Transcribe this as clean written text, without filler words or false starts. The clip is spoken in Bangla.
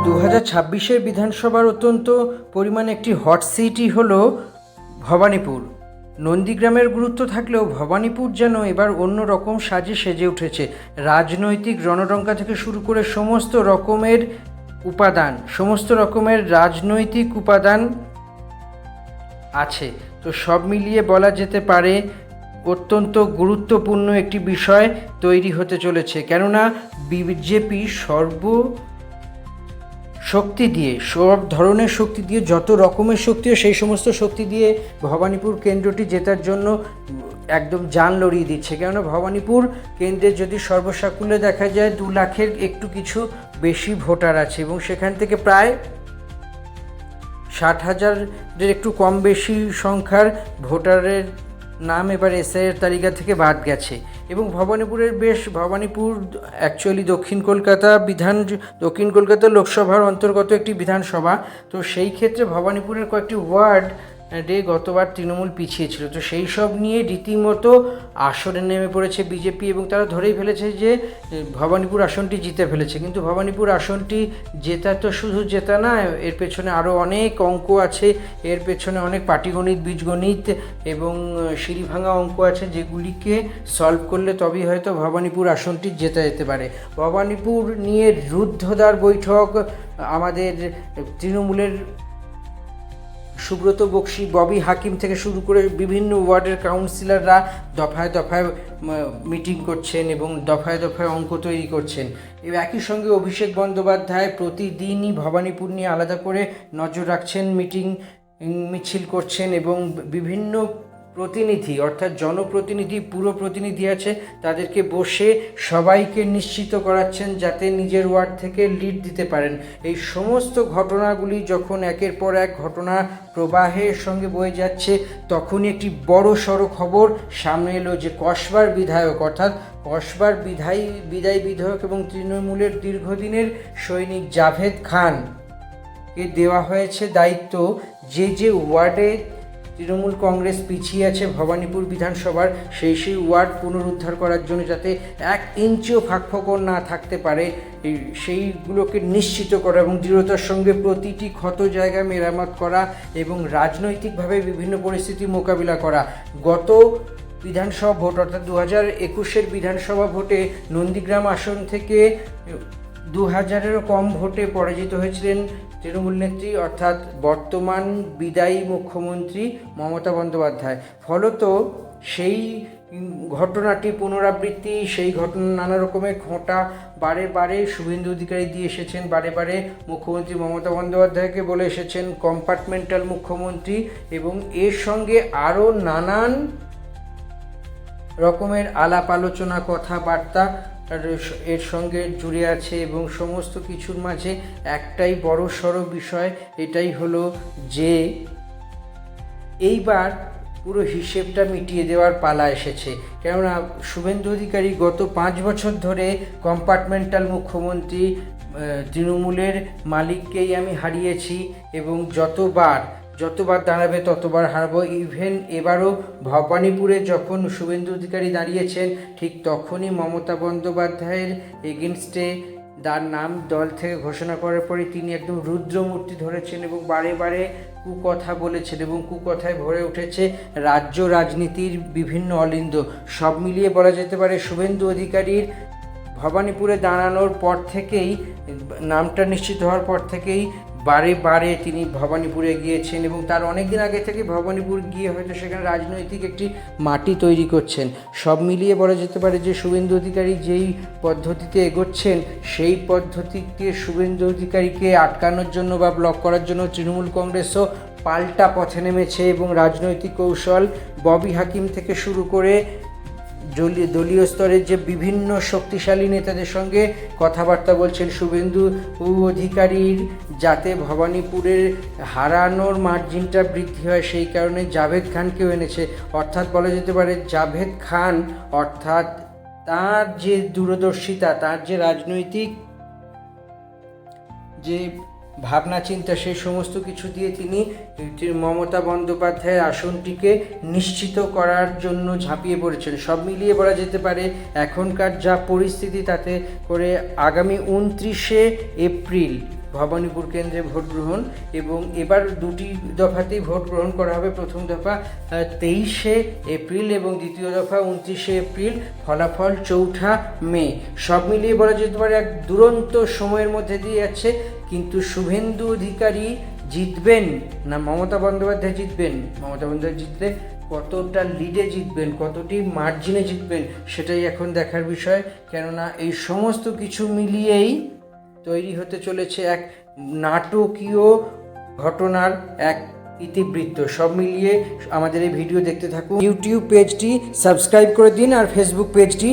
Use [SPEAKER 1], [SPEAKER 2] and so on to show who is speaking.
[SPEAKER 1] 2026 বিধানসভার অত্যন্ত পরিমাণে একটি হট সিটই হলো ভবানীপুর। নন্দীগ্রামের গুরুত্ব থাকলেও ভবানীপুর যেন এবার অন্য রকম সাজে সেজে উঠেছে। রাজনৈতিক রণডঙ্কা থেকে শুরু করে সমস্ত রকমের রাজনৈতিক উপাদান আছে। তো সব মিলিয়ে বলা যেতে পারে অত্যন্ত গুরুত্বপূর্ণ একটি বিষয় তৈরি হতে চলেছে, কেননা বিজেপি সব ধরনের শক্তি দিয়ে, যত রকমের শক্তিও সেই সমস্ত শক্তি দিয়ে ভবানীপুর কেন্দ্রটি জেতার জন্য একদম জান লড়িয়ে দিচ্ছে। কেননা ভবানীপুর কেন্দ্রে যদি সর্বসাকুল্যে দেখা যায় 2 লাখের একটু কিছু বেশি ভোটার আছে এবং সেখান থেকে প্রায় 60,000-এর একটু কম বেশি সংখ্যার ভোটারের নাম এবার এসআইয়ের তালিকা থেকে বাদ গেছে। এবং ভবানীপুর অ্যাকচুয়ালি দক্ষিণ কলকাতা লোকসভার অন্তর্গত একটি বিধানসভা। তো সেই ক্ষেত্রে ভবানীপুরের কয়েকটি ওয়ার্ডে গতবার তৃণমূল পিছিয়ে ছিল। তো সেই সব নিয়ে রীতিমতো আসরে নেমে পড়েছে বিজেপি এবং তারা ধরেই ফেলেছে যে ভবানীপুর আসনটি জিতে ফেলেছে। কিন্তু ভবানীপুর আসনটি জেতা তো শুধু জেতা না, এর পেছনে আরও অনেক অঙ্ক আছে, এর পেছনে অনেক পাটিগণিত, বীজগণিত এবং সিঁড়িভাঙা অঙ্ক আছে, যেগুলিকে সলভ করলে তবেই হয়তো ভবানীপুর আসনটি জেতা যেতে পারে। ভবানীপুর নিয়ে রুদ্ধদ্বার বৈঠক আমাদের তৃণমূলের সুব্রত বক্সী, ববি হাকিম থেকে শুরু করে বিভিন্ন ওয়ার্ডের কাউন্সিলররা দফায় দফায় মিটিং করছেন এবং দফায় দফায় অঙ্ক তৈরি করছেন। একই সঙ্গে অভিষেক বন্দ্যোপাধ্যায় প্রতিদিনই ভবানীপুর নিয়ে আলাদা করে নজর রাখছেন, মিছিল করছেন এবং বিভিন্ন প্রতিনিধি অর্থাৎ জনপ্রতিনিধি, পুরো প্রতিনিধি আছে, তাদেরকে বসে সবাইকে নিশ্চিত করাচ্ছেন যাতে নিজের ওয়ার্ড থেকে লিড দিতে পারেন। এই সমস্ত ঘটনাগুলি যখন একের পর এক ঘটনা প্রবাহের সঙ্গে বয়ে যাচ্ছে, তখনই একটি বড় সড়ো খবর সামনে এলো যে কসবার বিদায়ী বিধায়ক এবং তৃণমূলের দীর্ঘদিনের সৈনিক জাভেদ খানকে দেওয়া হয়েছে দায়িত্ব যে ওয়ার্ডে তৃণমূল কংগ্রেস পিছিয়ে আছে ভবানীপুর বিধানসভার, সেই ওয়ার্ড পুনরুদ্ধার করার জন্য, যাতে 1 ইঞ্চিও ফাঁকফোকর না থাকতে পারে সেইগুলোকে নিশ্চিত করা এবং দৃঢ়তার সঙ্গে প্রতিটি ক্ষত জায়গায় মেরামত করা এবং রাজনৈতিকভাবে বিভিন্ন পরিস্থিতি মোকাবিলা করা। গত বিধানসভা ভোট অর্থাৎ 2021 বিধানসভা ভোটে নন্দীগ্রাম আসন থেকে 2000-এরও কম ভোটে পরাজিত হয়েছিলেন তৃণমূল নেত্রী অর্থাৎ বর্তমান বিদায়ী মুখ্যমন্ত্রী মমতা বন্দ্যোপাধ্যায়। ফলত সেই ঘটনাটি পুনরাবৃত্তি, সেই ঘটনা নানা রকমের খোঁটা বারে শুভেন্দু অধিকারী দিয়ে এসেছেন, বারে মুখ্যমন্ত্রী মমতা বন্দ্যোপাধ্যায়কে বলে এসেছেন কম্পার্টমেন্টাল মুখ্যমন্ত্রী, এবং এর সঙ্গে আরও নানান রকমের আলাপ আলোচনা, কথাবার্তা এর সঙ্গে জুড়ে আছে এবং সমস্ত কিছুর মাঝে একটাই বড় সড়ো বিষয়, এটাই হলো যে এইবার পুরো হিসেবটা মিটিয়ে দেওয়ার পালা এসেছে। কেননা শুভেন্দু অধিকারী গত 5 বছর ধরে কম্পার্টমেন্টাল মুখ্যমন্ত্রী, তৃণমূলের মালিককেই আমি হারিয়েছি এবং যতবার দাঁড়াবে ততবার হারবো। ইভেন এবারও ভবানীপুরে যখন শুভেন্দু অধিকারী দাঁড়িয়েছেন, ঠিক তখনই মমতা বন্দ্যোপাধ্যায়ের এগেনস্টে তার নাম দল থেকে ঘোষণা করার পরে তিনি একদম রুদ্রমূর্তি ধরেছেন এবং বারে কুকথা বলেছেন এবং কুকথায় ভরে উঠেছে রাজ্য রাজনীতির বিভিন্ন অলিন্দ। সব মিলিয়ে বলা যেতে পারে শুভেন্দু অধিকারীর ভবানীপুরে দাঁড়ানোর পর থেকেই, নামটা নিশ্চিত হওয়ার পর থেকেই বারে তিনি ভবানীপুরে গিয়েছেন এবং তার অনেক দিন আগে থেকে ভবানীপুর গিয়ে হয়তো সেখানে রাজনৈতিক একটি মাটি তৈরি করছেন। সব মিলিয়ে বলা যেতে পারে যে শুভেন্দু অধিকারী যেই পদ্ধতিতে এগোচ্ছেন, সেই পদ্ধতিতে শুভেন্দু অধিকারীকে আটকানোর জন্য বা ব্লক করার জন্য তৃণমূল কংগ্রেসও পাল্টা পথে নেমেছে এবং রাজনৈতিক কৌশল ববি হাকিম থেকে শুরু করে দলীয় স্তরের যে বিভিন্ন শক্তিশালী নেতাদের সঙ্গে কথাবার্তা বলছেন শুভেন্দু অধিকারীর, যাতে ভবানীপুরের হারানোর মার্জিনটা বৃদ্ধি হয়, সেই কারণে জাভেদ খানকেও এনেছে। অর্থাৎ বলা যেতে পারে জাভেদ খান অর্থাৎ তার যে দূরদর্শিতা, তার যে রাজনৈতিক যে ভাবনা চিন্তা সেই সমস্ত কিছু দিয়ে তিনি মমতা বন্দ্যোপাধ্যায়ের আসনটিকে নিশ্চিত করার জন্য ঝাঁপিয়ে পড়েছেন। সব মিলিয়ে বলা যেতে পারে এখনকার যা পরিস্থিতি, তাতে করে আগামী 29শে এপ্রিল ভবানীপুর কেন্দ্রে ভোট গ্রহণ, এবং এবার দুটি দফাতেই ভোট গ্রহণ করা হবে। প্রথম দফা 23শে এপ্রিল এবং দ্বিতীয় দফা 29শে এপ্রিল, ফলাফল 4 মে। সব মিলিয়ে বলা যেতে পারে এক দুরন্ত সময়ের মধ্যে দিয়ে যাচ্ছে। কিন্তু শুভেন্দু অধিকারী জিতবেন না মমতা বন্দ্যোপাধ্যায় জিতবেন? মমতা বন্দ্যোপাধ্যায় জিতলে কতটা লিডে জিতবেন, কতটি মার্জিনে জিতবেন, সেটাই এখন দেখার বিষয়। কেননা এই সমস্ত কিছু মিলিয়েই তৈরি হতে চলেছে এক নাটকীয় ঘটনার এক ইতিবৃত্ত। সব মিলিয়ে আমাদের এই ভিডিও দেখতে থাকুন। ইউটিউব পেজটি সাবস্ক্রাইব করে দিন আর ফেসবুক পেজটি